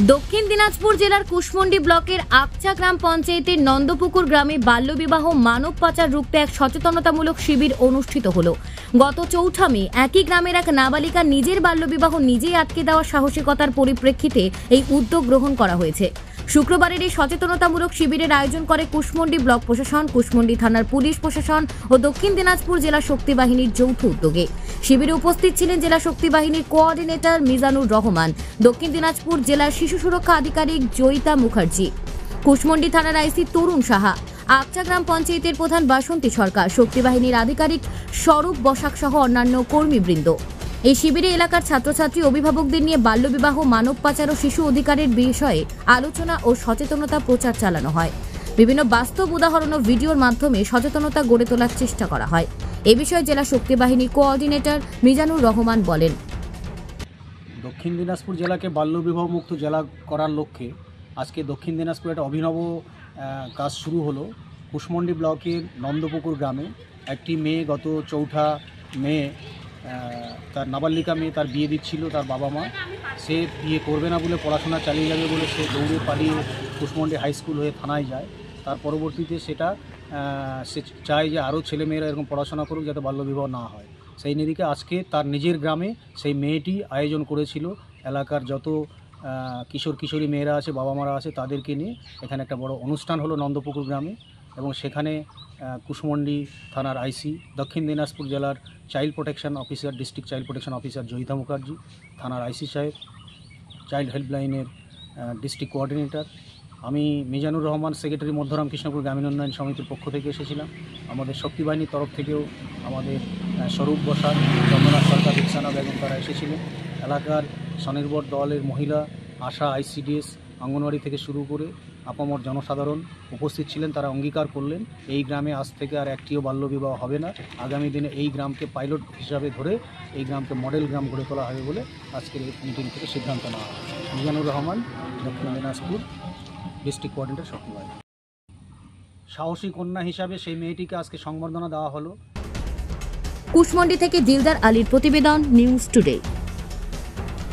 দক্ষিণ দিনাজপুর জেলার কুশমন্ডি ব্লকের আকচা গ্রাম পঞ্চায়েতের নন্দপুকুর গ্রামে বাল্যবিবাহ মানব পাচার রুখতে এক সচেতনতামূলক শিবির অনুষ্ঠিত হলো। গত ৪ মে একই গ্রামের এক নাবালিকা নিজের বাল্যবিবাহ নিজেই আটকে দেওয়ার সাহসিকতার পরিপ্রেক্ষিতে এই উদ্যোগ গ্রহণ করা হয়েছে। শুক্রবারের এই সচেতনতামূলক শিবিরের আয়োজন করে কুশমন্ডি ব্লক প্রশাসন, কুশমন্ডি থানার পুলিশ প্রশাসন ও দক্ষিণ দিনাজপুর জেলা শক্তি বাহিনীর যৌথ উদ্যোগে। শিবিরে উপস্থিত ছিলেন জেলা শক্তি বাহিনীর কোঅর্ডিনেটর মিজানুর রহমান, দক্ষিণ দিনাজপুর জেলার শিশু সুরক্ষা আধিকারিক জয়িতা মুখার্জি, কুশমন্ডি থানার আইসি তরুণ সাহা, আকচা গ্রাম পঞ্চায়েতের প্রধান বাসন্তী সরকার, শক্তি বাহিনীর আধিকারিক স্বরূপ বসাক সহ অন্যান্য কর্মীবৃন্দ। এই শিবিরে এলাকার ছাত্রছাত্রী অভিভাবকদের নিয়ে বাল্যবিবাহ, মানব পাচার ও শিশু অধিকারের বিষয়ে আলোচনা ও সচেতনতা প্রচার চালানো হয়। বিভিন্ন বাস্তব উদাহরণ ও ভিডিওর মাধ্যমে সচেতনতা গড়ে তোলার চেষ্টা করা হয়। এ বিষয়ে জেলা শক্তি বাহিনীর কোঅর্ডিনেটর মিজানুর রহমান বলেন, দক্ষিণ দিনাজপুর জেলাকে বাল্যবিবাহ মুক্ত জেলা করার লক্ষ্যে আজকে দক্ষিণ দিনাজপুর একটা অভিনব কাজ শুরু হলো। কুশমন্ডি ব্লকের নন্দপুকুর গ্রামে একটি মেয়ে গত ৪ মে তার নাবালিকা মেয়ে তার বিয়ে দিচ্ছিল তার বাবা মা। সে বিয়ে করবে না বলে, পড়াশোনা চালিয়ে যাবে বলে সে দৌড়ে পালিয়ে কুশমন্ডি হাই স্কুল হয়ে থানায় যায়। তার পরবর্তীতে সে চায় যে আরও ছেলেমেয়েরা এরকম পড়াশোনা করুক যাতে বাল্যবিবাহ না হয়। সেই নিরিখে আজকে তার নিজের গ্রামে সেই মেয়েটি আয়োজন করেছিল। এলাকার যত কিশোর কিশোরী মেয়েরা আছে, বাবা মারা আছে, তাদেরকে নিয়ে এখানে একটা বড় অনুষ্ঠান হলো নন্দপুকুর গ্রামে। এবং সেখানে কুশমন্ডি থানার আইসি, দক্ষিণ দিনাজপুর জেলার child protection officer, district child protection officer Joyita Mukherjee, থানার আইসি সাহেব, চাইল্ড হেল্পলাইনের ডিস্ট্রিক্ট কোঅর্ডিনেটর, আমি মিজানুর রহমান, সেক্রেটারি মধ্যরাম কৃষ্ণপুর গ্রামীণ উন্নয়ন সমিতির পক্ষ থেকে এসেছিলাম। আমাদের শক্তি বাহিনীর তরফ থেকেও আমাদের স্বরূপ বসাক, চন্দনা সরকার, রিক্সানা বেগম তারা এসেছিলেন। এলাকার স্বনির্ভর দলের মহিলা, আশা, আইসিডিএস, অঙ্গনওয়াড়ি থেকে শুরু করে আপামর জনসাধারণ উপস্থিত ছিলেন। তারা অঙ্গীকার করলেন এই গ্রামে আজ থেকে আর একটিও বাল্যবিবাহ হবে না। আগামী দিনে এই গ্রামকে পাইলট হিসাবে ধরে এই গ্রামকে মডেল গ্রাম গড়ে তোলা হবে বলে আজকের এই মিটিং থেকে সিদ্ধান্ত নেওয়া হয়। মিজানুর রহমান, দক্ষিণ দিনাজপুর ডিস্ট্রিক্ট কোঅর্ডিনেটর, শক্তি বাহিনী। সাহসী কন্যা হিসাবে সেই মেয়েটিকে আজকে সংবর্ধনা দেওয়া হলো। কুশমন্ডি থেকে দিলদার আলীর প্রতিবেদন, নিউজ টুডে।